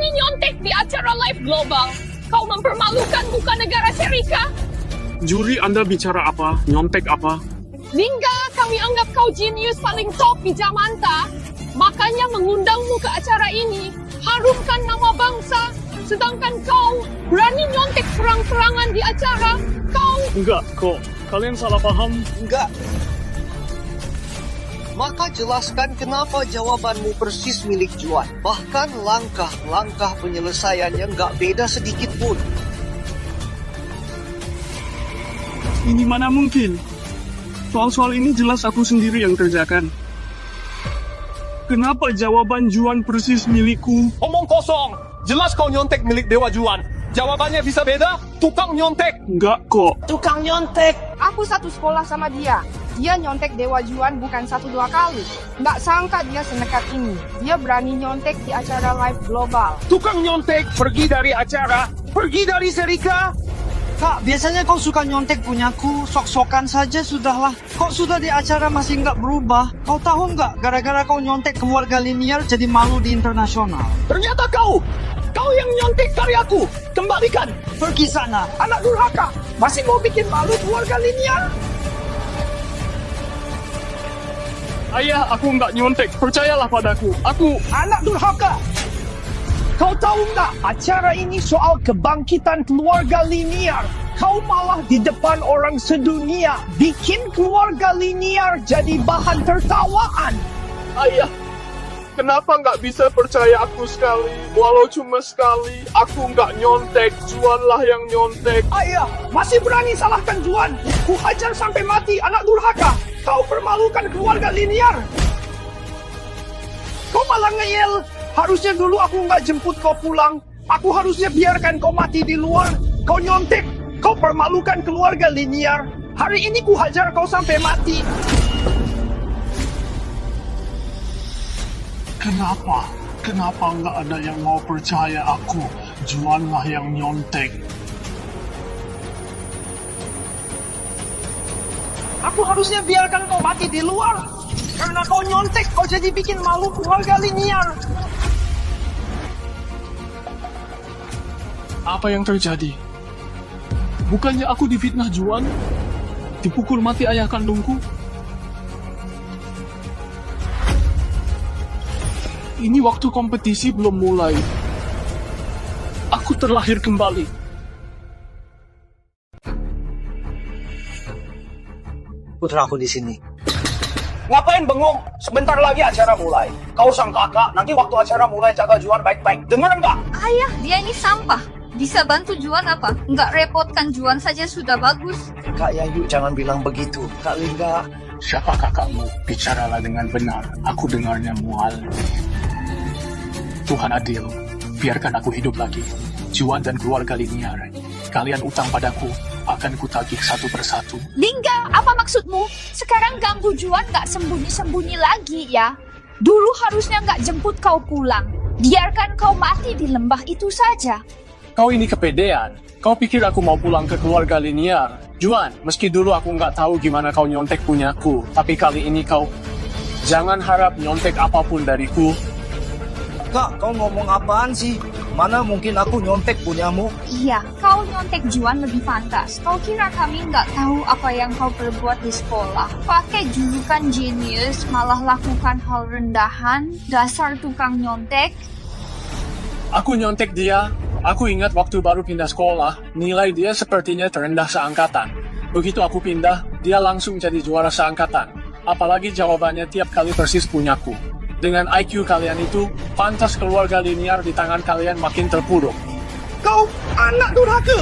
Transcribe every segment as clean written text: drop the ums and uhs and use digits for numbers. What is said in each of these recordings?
berani nyontek di acara live global. Kau mempermalukan muka negara Serika. Juri, Anda bicara apa? Nyontek apa? Lingga, kami anggap kau jenius paling top di Jamanta. Makanya mengundangmu ke acara ini. Harumkan nama bangsa. Sedangkan kau berani nyontek perang-perangan di acara. Kau... Enggak kok, kalian salah paham. Enggak. Maka jelaskan kenapa jawabanmu persis milik Juan. Bahkan langkah-langkah penyelesaiannya nggak beda sedikit pun. Ini mana mungkin? Soal-soal ini jelas aku sendiri yang kerjakan. Kenapa jawaban Juan persis milikku? Omong kosong. Jelas kau nyontek milik Dewa Juan. Jawabannya bisa beda? Tukang nyontek. Enggak kok. Tukang nyontek. Aku satu sekolah sama dia. Dia nyontek Dewa Juan bukan 1-2 kali. Nggak sangka dia senekat ini. Dia berani nyontek di acara live global. Tukang nyontek pergi dari acara. Pergi dari Serika. Kak, biasanya kau suka nyontek punyaku. Sok-sokan saja sudahlah. Kok sudah di acara masih nggak berubah? Kau tahu nggak, gara-gara kau nyontek keluarga Linier jadi malu di internasional. Ternyata kau yang nyontek karyaku. Kembalikan. Pergi sana. Anak durhaka. Masih mau bikin malu keluarga Linier? Ayah, aku nggak nyontek. Percayalah padaku. Aku... Anak durhaka. Kau tahu nggak, acara ini soal kebangkitan keluarga Linier. Kau malah di depan orang sedunia bikin keluarga Linier jadi bahan tertawaan. Ayah, kenapa nggak bisa percaya aku sekali? Walau cuma sekali, aku nggak nyontek. Juanlah yang nyontek. Ayah, masih berani salahkan Juan. Ku hajar sampai mati, anak durhaka. Kau permalukan keluarga Linier. Kau malah ngeyel. Harusnya dulu aku nggak jemput kau pulang. Aku harusnya biarkan kau mati di luar. Kau nyontek. Kau permalukan keluarga Linier. Hari ini ku hajar kau sampai mati. Kenapa? Kenapa nggak ada yang mau percaya aku? Juanlah yang nyontek. Aku harusnya biarkan kau mati di luar. Karena kau nyontek, kau jadi bikin malu keluarga Linier. Apa yang terjadi? Bukannya aku difitnah Juan? Dipukul mati ayah kandungku? Ini waktu kompetisi belum mulai. Aku terlahir kembali. Putraku di sini. Ngapain bengong? Sebentar lagi acara mulai. Kau sang kakak, nanti waktu acara mulai jaga Juan baik-baik. Dengar nggak? Ayah, dia ini sampah. Bisa bantu Juan apa? Nggak repotkan Juan saja sudah bagus. Kak Yayu jangan bilang begitu. Kak Lingga. Siapa kakakmu? Bicaralah dengan benar. Aku dengarnya mual. Tuhan adil. Biarkan aku hidup lagi. Juan dan keluarga Linier. Kalian utang padaku. Akan kutagih satu persatu. Lingga, apa maksudmu? Sekarang ganggu Juan nggak sembunyi-sembunyi lagi ya. Dulu harusnya nggak jemput kau pulang. Biarkan kau mati di lembah itu saja. Kau ini kepedean. Kau pikir aku mau pulang ke keluarga Linier? Juan, meski dulu aku nggak tahu gimana kau nyontek punyaku, tapi kali ini kau... Jangan harap nyontek apapun dariku. Kak, kau ngomong apaan sih? Mana mungkin aku nyontek punyamu? Iya, kau nyontek Juan lebih pantas. Kau kira kami nggak tahu apa yang kau perbuat di sekolah? Pakai julukan jenius, malah lakukan hal rendahan, dasar tukang nyontek. Aku nyontek dia. Aku ingat waktu baru pindah sekolah, nilai dia sepertinya terendah seangkatan. Begitu aku pindah, dia langsung jadi juara seangkatan. Apalagi jawabannya tiap kali persis punyaku. Dengan IQ kalian itu, pantas keluarga Linier di tangan kalian makin terpuruk. Kau anak durhaka.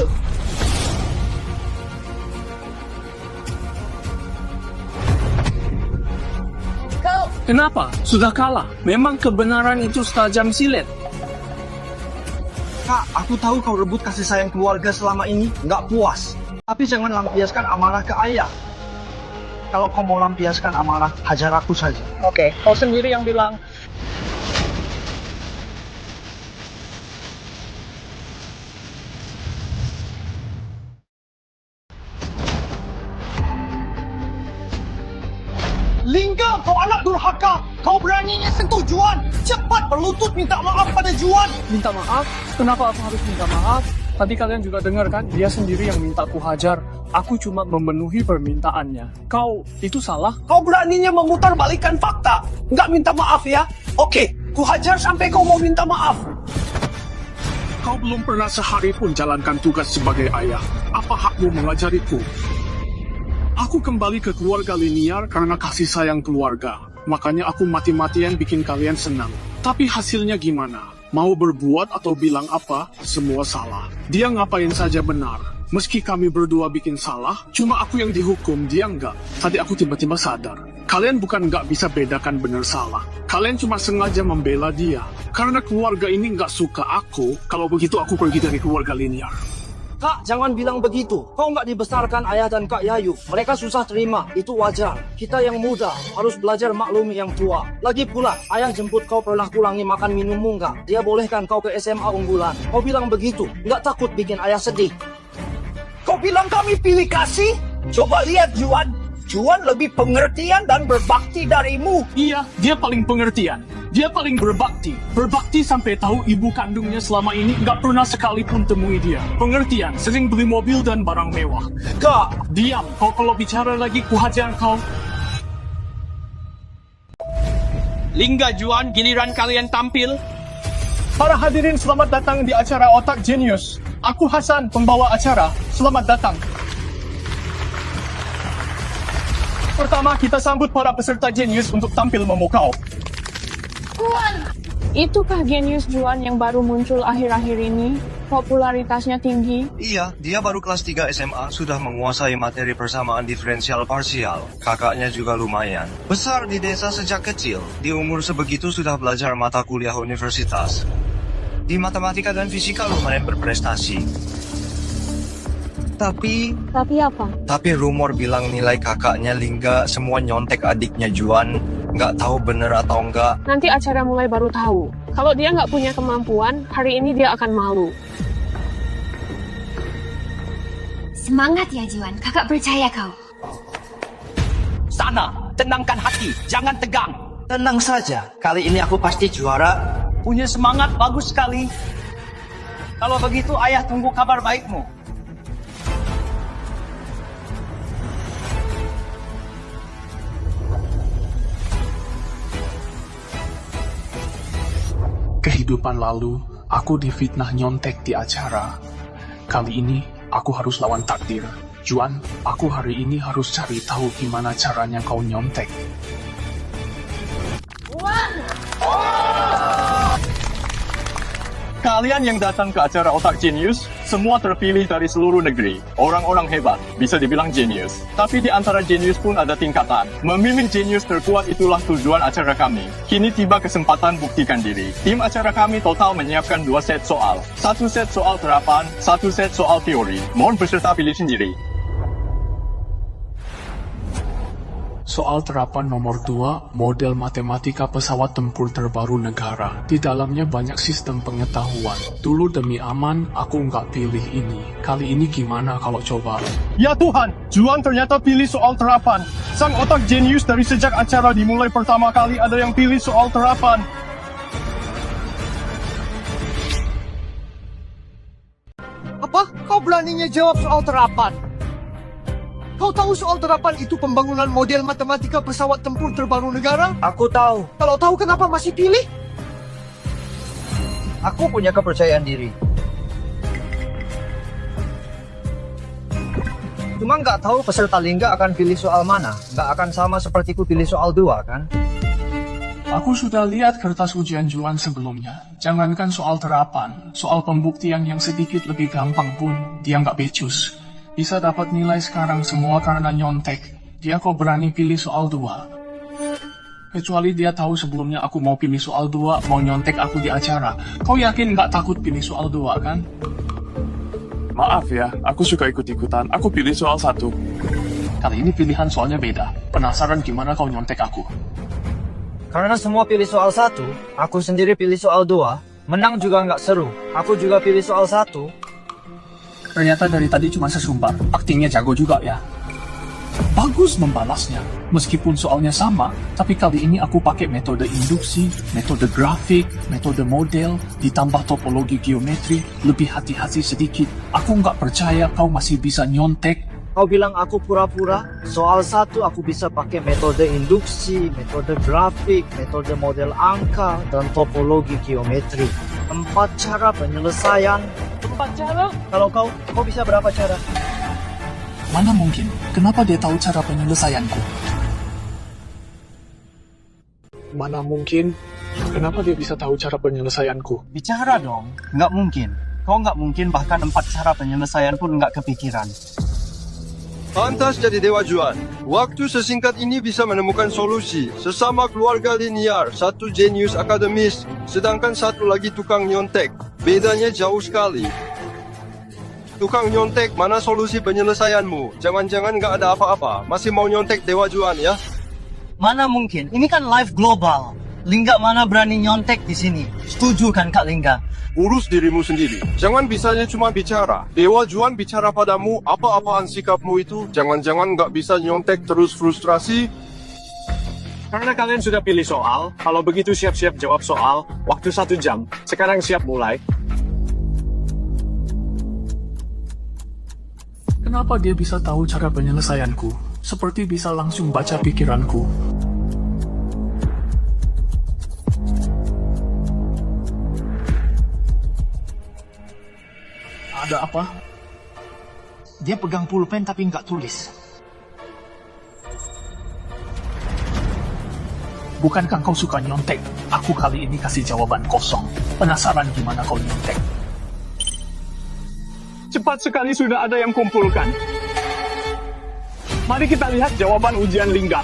Kenapa? Sudah kalah. Memang kebenaran itu setajam silet. Kak, aku tahu kau rebut kasih sayang keluarga selama ini. Nggak puas. Tapi jangan lampiaskan amarah ke ayah. Kalau kau mau lampiaskan amarah, hajar aku saja. Oke, kau sendiri yang bilang. Lingga, kau anak durhaka. Kau beraninya sentuh Juan. Cepat berlutut minta maaf pada Juan. Minta maaf? Kenapa aku harus minta maaf? Tadi kalian juga dengar kan, dia sendiri yang minta ku hajar. Aku cuma memenuhi permintaannya. Kau, itu salah? Kau beraninya memutarbalikkan fakta. Nggak minta maaf ya? Oke, ku hajar sampai kau mau minta maaf. Kau belum pernah sehari pun jalankan tugas sebagai ayah. Apa hakmu mengajariku? Aku kembali ke keluarga linear karena kasih sayang keluarga. Makanya aku mati-matian bikin kalian senang. Tapi hasilnya gimana? Mau berbuat atau bilang apa, semua salah. Dia ngapain saja benar. Meski kami berdua bikin salah, cuma aku yang dihukum, dia enggak. Tadi aku tiba-tiba sadar. Kalian bukan nggak bisa bedakan benar salah. Kalian cuma sengaja membela dia. Karena keluarga ini nggak suka aku, kalau begitu aku pergi dari keluarga linear. Kak, jangan bilang begitu. Kau nggak dibesarkan ayah dan Kak Yayu. Mereka susah terima, itu wajar. Kita yang muda harus belajar maklumi yang tua. Lagi pula, ayah jemput kau pernah kurangi makan minummu nggak? Dia bolehkan kau ke SMA unggulan. Kau bilang begitu, nggak takut bikin ayah sedih. Kau bilang kami pilih kasih? Coba lihat Juan. Juan lebih pengertian dan berbakti darimu. Iya, dia paling pengertian. Dia paling berbakti. Berbakti sampai tahu ibu kandungnya selama ini nggak pernah sekalipun temui dia. Pengertian, sering beli mobil dan barang mewah. Kak, Diam, kau kalau bicara lagi kuhajar kau. Lingga Juan, giliran kalian tampil. Para hadirin, selamat datang di acara Otak Genius. Aku Hasan, pembawa acara. Selamat datang. Pertama, kita sambut para peserta Genius untuk tampil memukau. Itukah genius Juan yang baru muncul akhir-akhir ini? Popularitasnya tinggi. Iya, dia baru kelas 3 SMA, sudah menguasai materi persamaan diferensial parsial. Kakaknya juga lumayan. Besar di desa sejak kecil. Di umur sebegitu sudah belajar mata kuliah universitas. Di matematika dan fisika lumayan berprestasi. Tapi apa? Tapi rumor bilang nilai kakaknya Lingga semua nyontek adiknya Juan. Nggak tahu bener atau enggak. Nanti acara mulai baru tahu. Kalau dia nggak punya kemampuan, hari ini dia akan malu. Semangat ya Juan, kakak percaya kau. sana, tenangkan hati, jangan tegang. Tenang saja, kali ini aku pasti juara. Punya semangat bagus sekali. Kalau begitu, ayah tunggu kabar baikmu. Kehidupan lalu, aku difitnah nyontek di acara. Kali ini, aku harus lawan takdir. Juan, aku hari ini harus cari tahu gimana caranya kau nyontek. Kalian yang datang ke acara Otak Genius, semua terpilih dari seluruh negeri. Orang-orang hebat, bisa dibilang genius. Tapi di antara genius pun ada tingkatan. Memilih genius terkuat itulah tujuan acara kami. Kini tiba kesempatan buktikan diri. Tim acara kami total menyiapkan 2 set soal. 1 set soal terapan, 1 set soal teori. Mohon peserta pilih sendiri. Soal terapan nomor 2, model matematika pesawat tempur terbaru negara. Di dalamnya banyak sistem pengetahuan. Dulu demi aman, aku nggak pilih ini. Kali ini gimana kalau coba? Ya Tuhan, Juan ternyata pilih soal terapan. Sang otak jenius dari sejak acara dimulai pertama kali ada yang pilih soal terapan. Apa? Kau beraninya jawab soal terapan? Kau tahu soal terapan itu pembangunan model matematika pesawat tempur terbaru negara? Aku tahu, Kalau tahu kenapa masih pilih? aku punya kepercayaan diri. Cuma nggak tahu peserta Lingga akan pilih soal mana. Nggak akan sama sepertiku pilih soal 2, kan? Aku sudah lihat kertas ujian Juan sebelumnya. Jangankan soal terapan, soal pembuktian yang sedikit lebih gampang pun dia nggak becus. Bisa dapat nilai sekarang semua karena nyontek. Dia kok berani pilih soal 2. Kecuali dia tahu sebelumnya aku mau pilih soal 2, mau nyontek aku di acara. Kau yakin nggak takut pilih soal 2 kan? Maaf ya, aku suka ikut-ikutan. Aku pilih soal 1. Kali ini pilihan soalnya beda. Penasaran gimana kau nyontek aku? Karena semua pilih soal 1, aku sendiri pilih soal 2. Menang juga nggak seru. Aku juga pilih soal 1. Ternyata dari tadi cuma sesumbar. Aktingnya jago juga ya. Bagus membalasnya. Meskipun soalnya sama, tapi kali ini aku pakai metode induksi, metode grafik, metode model, ditambah topologi geometri, lebih hati-hati sedikit. Aku nggak percaya kau masih bisa nyontek. Kau bilang aku pura-pura? Soal 1 aku bisa pakai metode induksi, metode grafik, metode model angka, dan topologi geometri. 4 cara penyelesaian. 4 cara? Kalau kau bisa berapa cara? Mana mungkin? Kenapa dia tahu cara penyelesaianku? Mana mungkin? Kenapa dia bisa tahu cara penyelesaianku? Bicara dong. Nggak mungkin. Kau nggak mungkin bahkan 4 cara penyelesaian pun nggak kepikiran. Pantas jadi Dewa Juan. Waktu sesingkat ini bisa menemukan solusi. Sesama keluarga linear, satu jenius akademis, sedangkan satu lagi tukang nyontek. Bedanya jauh sekali. Tukang nyontek, mana solusi penyelesaianmu? Jangan-jangan nggak ada apa-apa. Masih mau nyontek Dewa Juan ya? Mana mungkin? Ini kan live global. Lingga mana berani nyontek di sini? Setuju kan Kak Lingga? Urus dirimu sendiri. Jangan bisanya cuma bicara. Dewa Juan bicara padamu, apa-apaan sikapmu itu. Jangan-jangan nggak bisa nyontek terus frustrasi. Karena kalian sudah pilih soal, kalau begitu siap-siap jawab soal. Waktu 1 jam. Sekarang siap mulai. Kenapa dia bisa tahu cara penyelesaianku? Seperti bisa langsung baca pikiranku. Ada apa? Dia pegang pulpen tapi nggak tulis. Bukankah kau suka nyontek? Aku kali ini kasih jawaban kosong. Penasaran gimana kau nyontek? Cepat sekali sudah ada yang kumpulkan. Mari kita lihat jawaban ujian Lingga.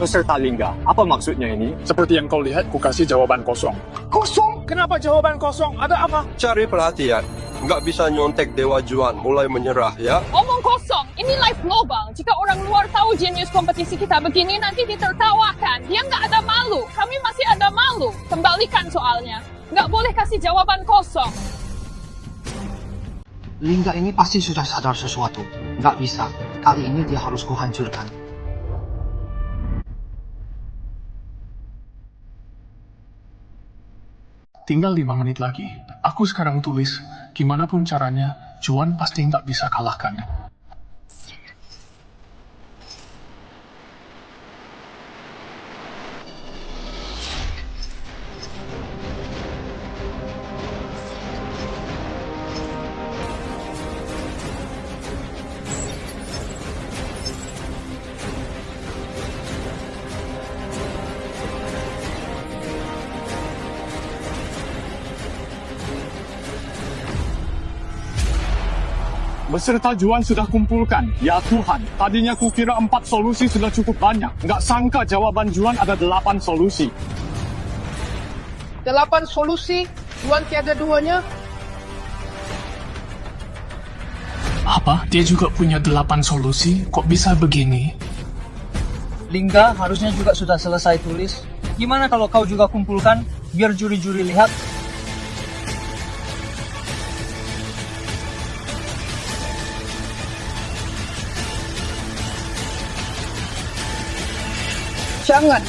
Peserta Lingga, apa maksudnya ini? Seperti yang kau lihat, ku kasih jawaban kosong. Kosong? Kenapa jawaban kosong? Ada apa? Cari perhatian. Nggak bisa nyontek Dewa Juan, mulai menyerah ya. Omong kosong, ini live global. Jika orang luar tahu jenius kompetisi kita begini, nanti ditertawakan. Dia nggak ada malu, kami masih ada malu. Kembalikan soalnya. Nggak boleh kasih jawaban kosong. Lingga ini pasti sudah sadar sesuatu. Nggak bisa. Kali ini dia harus kuhancurkan. Tinggal 5 menit lagi. Aku sekarang tulis, gimana pun caranya, Juan pasti nggak bisa kalahkan. Beserta Juan sudah kumpulkan. Ya Tuhan, tadinya kukira 4 solusi sudah cukup banyak. Nggak sangka jawaban Juan ada 8 solusi. 8 solusi, Juan tiada duanya. Apa? Dia juga punya 8 solusi? Kok bisa begini? Lingga harusnya juga sudah selesai tulis. Gimana kalau kau juga kumpulkan, biar juri-juri lihat? Jangan,